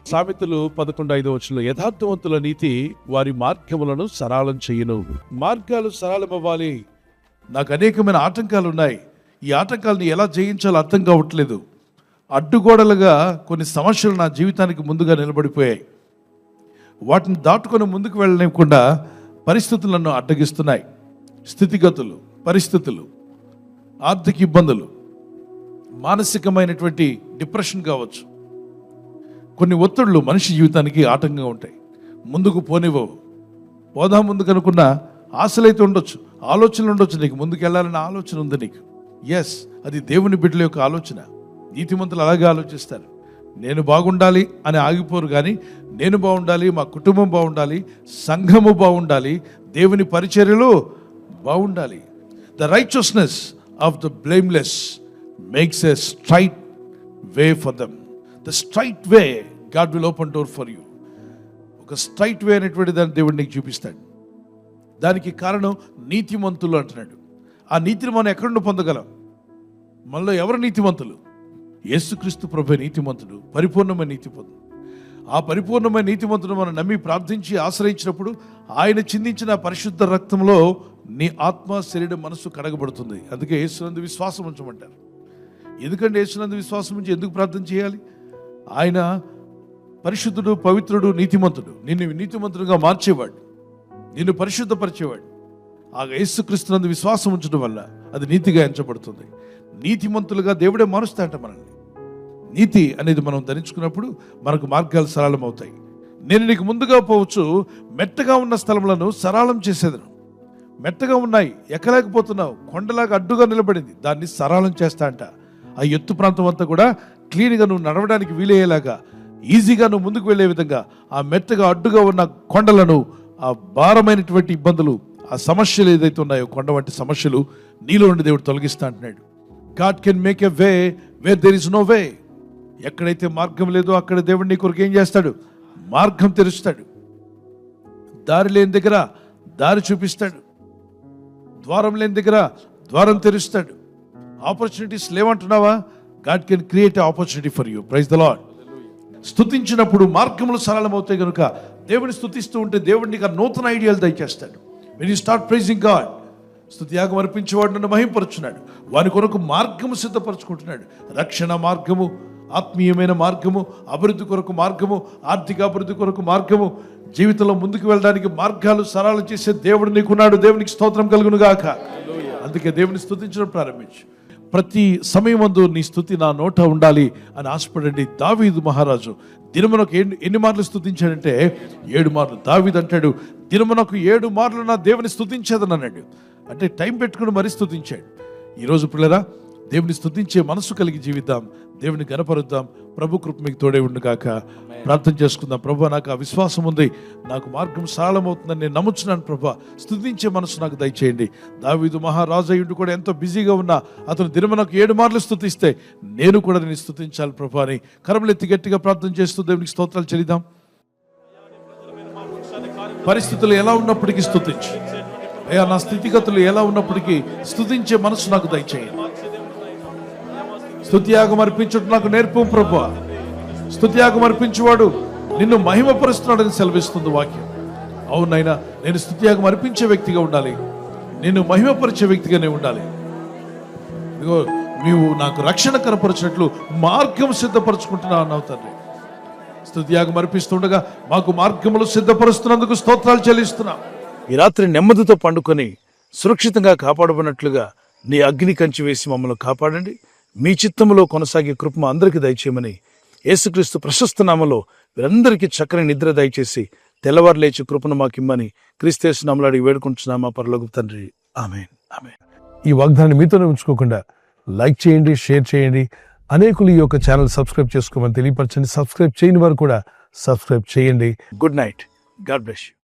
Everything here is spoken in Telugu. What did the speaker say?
సామెతలు 11:5 యథార్థవంతుల నీతి వారి మార్గములను సరళం చెయ్యును. మార్గాలు సరళమవ్వాలి. నాకు అనేకమైన ఆటంకాలు ఉన్నాయి. ఈ ఆటంకాలను ఎలా జయించాలో అర్థం కావట్లేదు. అడ్డుగోడలుగా కొన్ని సమస్యలు నా జీవితానికి ముందుగా నిలబడిపోయాయి. వాటిని దాటుకొని ముందుకు వెళ్ళనివ్వకుండా పరిస్థితులు నన్ను అడ్డగిస్తున్నాయి. స్థితిగతులు, పరిస్థితులు, ఆర్థిక ఇబ్బందులు, మానసికమైనటువంటి డిప్రెషన్ కావచ్చు. కొన్ని ఒత్తిడులు మనిషి జీవితానికి ఆటంకంగా ఉంటాయి. ముందుకు పోనివ్వవు. పోదాం ముందుకు అనుకున్న ఆశలైతే ఉండొచ్చు, ఆలోచనలు ఉండొచ్చు. నీకు ముందుకు వెళ్ళాలన్న ఆలోచన ఉంది నీకు. ఎస్, అది దేవుని బిడ్డల యొక్క ఆలోచన. నీతిమంతులు అలాగే ఆలోచిస్తారు. నేను బాగుండాలి అని ఆగిపోరు, కానీ నేను బాగుండాలి, మా కుటుంబం బాగుండాలి, సంఘము బాగుండాలి, దేవుని పరిచర్యలు బాగుండాలి. The righteousness of the blameless makes a straight way for them. The straight way God will open door for you. ఒక స్ట్రైట్ వే అనేటువంటి దాన్ని దేవుడు నీకు చూపిస్తాడు. దానికి కారణం నీతిమంతులు అంటున్నాడు. ఆ నీతిని మనం ఎక్కడి నుండి పొందగలం? మనలో ఎవరు నీతిమంతులు? యేసుక్రీస్తు ప్రభువే నీతిమంతుడు, పరిపూర్ణమైన నీతిమంతుడు. ఆ పరిపూర్ణమైన నీతిమంతుడు మనం నమ్మి ప్రార్థించి ఆశ్రయించినప్పుడు ఆయన చిందించిన పరిశుద్ధ రక్తంలో నీ ఆత్మ, శరీరం, మనస్సు కడగబడుతుంది. అందుకే యేసునందు విశ్వాసం ఉంచమంటారు. ఎందుకంటే యేసునందు విశ్వాసం ఉంచి ఎందుకు ప్రార్థన చేయాలి? ఆయన పరిశుద్ధుడు, పవిత్రుడు, నీతిమంతుడు. నిన్ను నీతిమంతుడుగా మార్చేవాడు, నిన్ను పరిశుద్ధపరిచేవాడు. ఆ యేసుక్రీస్తునందు విశ్వాసం ఉంచడం వల్ల అది నీతిగా ఎంచబడుతుంది. నీతిమంతులుగా దేవుడే మారుస్తాడంట మనల్ని. నీతి అనేది మనం ధరించుకున్నప్పుడు మనకు మార్గాలు సరళం అవుతాయి. నేను నీకు ముందుగా పోవచ్చు, మెట్టగా ఉన్న స్థలములను సరళం చేసేదను. మెట్టగా ఉన్నాయి, ఎక్కలేకపోతున్నావు, కొండలాగా అడ్డుగా నిలబడింది, దాన్ని సరళం చేస్తా అంట. ఆ ఎత్తు ప్రాంతం అంతా కూడా క్లీన్గా నువ్వు నడవడానికి వీలయ్యేలాగా, ఈజీగా నువ్వు ముందుకు వెళ్ళే విధంగా ఆ మెట్టగా అడ్డుగా ఉన్న కొండలను, ఆ భారమైనటువంటి ఇబ్బందులు, ఆ సమస్యలు ఏదైతే ఉన్నాయో, కొండ వంటి సమస్యలు నీలో నుండి దేవుడు తొలగిస్తా అంటున్నాడు. God can make a way where there is no way. ఎక్కడైతే మార్గం లేదో అక్కడ దేవుడు నీ కొరకు ఏం చేస్తాడు? మార్గం తెరుస్తాడు. దారి లేని దగ్గర దారి చూపిస్తాడు. ద్వారం లేని దగ్గర ద్వారం తెరుస్తాడు. ఆపర్చునిటీస్ లేవంటున్నావా? God can create a opportunity for you. Praise the Lord. స్తుతించినప్పుడు మార్గములు సరళమవుతాయి కనుక దేవుని స్తుతిస్తూ ఉంటే దేవుడు నీకు నూతన ఐడియాలు దయచేస్తాడు. When you start praising God, స్తుతియాగం అర్పించేవాడు నన్ను మహింపరుచున్నాడు. వాని కొరకు మార్గము సిద్ధపరచుకుంటున్నాడు. రక్షణ మార్గము, ఆత్మీయమైన మార్గము, అభివృద్ధి కొరకు మార్గము, ఆర్థిక అభివృద్ధి కొరకు మార్గము, జీవితంలో ముందుకు వెళ్ళడానికి మార్గాలు సరళం చేసే దేవుడు నీకున్నాడు. దేవునికి స్తోత్రం కలుగును గాక. అందుకే దేవుని స్తుతించడం ప్రారంభించు. ప్రతి సమయమందు నీ స్తుతి నా నోట ఉండాలి అని ఆశపడండి. దావీదు మహారాజు దినమునకు ఎన్ని మార్లు స్తుతించాడంటే 7 మార్లు. దావీదు అంటాడు, దినమునకు 7 మార్లు నా దేవుని స్తుతించేదని అన్నాడు. అంటే టైం పెట్టుకుని మరీ స్తుతించాడు. ఈరోజు పిల్లరా, దేవుని స్తుతించే మనసు కలిగి జీవిద్దాం, దేవుని గణపరుద్దాం. ప్రభు కృప మీకు తోడే ఉండు గాక. ప్రార్థన చేసుకుందాం. ప్రభు, నాకు ఆ విశ్వాసం ఉంది, నాకు మార్గం సరళమవుతుందని నేను నమ్ముచున్నాను. ప్రభు, స్తుతించే మనసు నాకు దయచేయండి. దావీదు మహారాజయుడు కూడా ఎంతో బిజీగా ఉన్నా అతను దినమునకు 7 మార్లు స్తుతిస్తే నేను కూడా నేను స్తుతించాలి ప్రభు అని కరములెత్తి గట్టిగా ప్రార్థన చేస్తూ దేవునికి స్తోత్రాలు చెల్లిద్దాం. పరిస్థితులు ఎలా ఉన్నప్పటికీ స్తుతించు అయ్యా. నా స్థితిగతులు ఎలా ఉన్నప్పటికీ స్తుతించే మనసు నాకు దయచేయండి. స్తుతియాగం అర్పించుట నాకు నేర్పు ప్రభువా. స్తుతియాగం అర్పించేవాడు నిన్ను మహిమపరుస్తున్నాడని సెలవిస్తుంది వాక్యం. అవునైనా నేను స్తుతియాగం అర్పించే వ్యక్తిగా ఉండాలి, నిన్ను మహిమపరిచే వ్యక్తిగానే ఉండాలి. ఇదిగో నీవు నాకు రక్షణ కనపరిచినట్లు మార్గం సిద్ధపరచుకుంటున్నా అన్నావు తండ్రి. స్తుతియాగం అర్పిస్తుండగా మాకు మార్గములు సిద్ధపరుస్తున్నందుకు స్తోత్రాలు చెల్లిస్తున్నాం. ఈ రాత్రి నెమ్మదితో పండుకొని సురక్షితంగా కాపాడబడినట్లుగా నీ అగ్ని కంచి వేసి మమ్మల్ని కాపాడండి. మీ చిత్తములో కొనసాగే కృప అందరికీ దయచేయమని యేసుక్రీస్తు ప్రశస్త నామములో వీరందరికీ చక్కని నిద్ర దయచేసి తెల్లవారు లేచి కృపను మాకిమ్మని క్రీస్తు నామములో అడిగి వేడుకుంటున్నామా పరలోకపు తండ్రి. ఆమేన్, ఆమేన్. ఈ వాగ్దాన్ని మీతోనే ఉంచుకోకుండా లైక్ చేయండి, షేర్ చేయండి. అనేకులు ఈ యొక్క ఛానల్ సబ్స్క్రైబ్ చేసుకోమని తెలియపరచండి. సబ్స్క్రైబ్ చేయని వారు కూడా సబ్స్క్రైబ్ చేయండి. Good night. God bless you.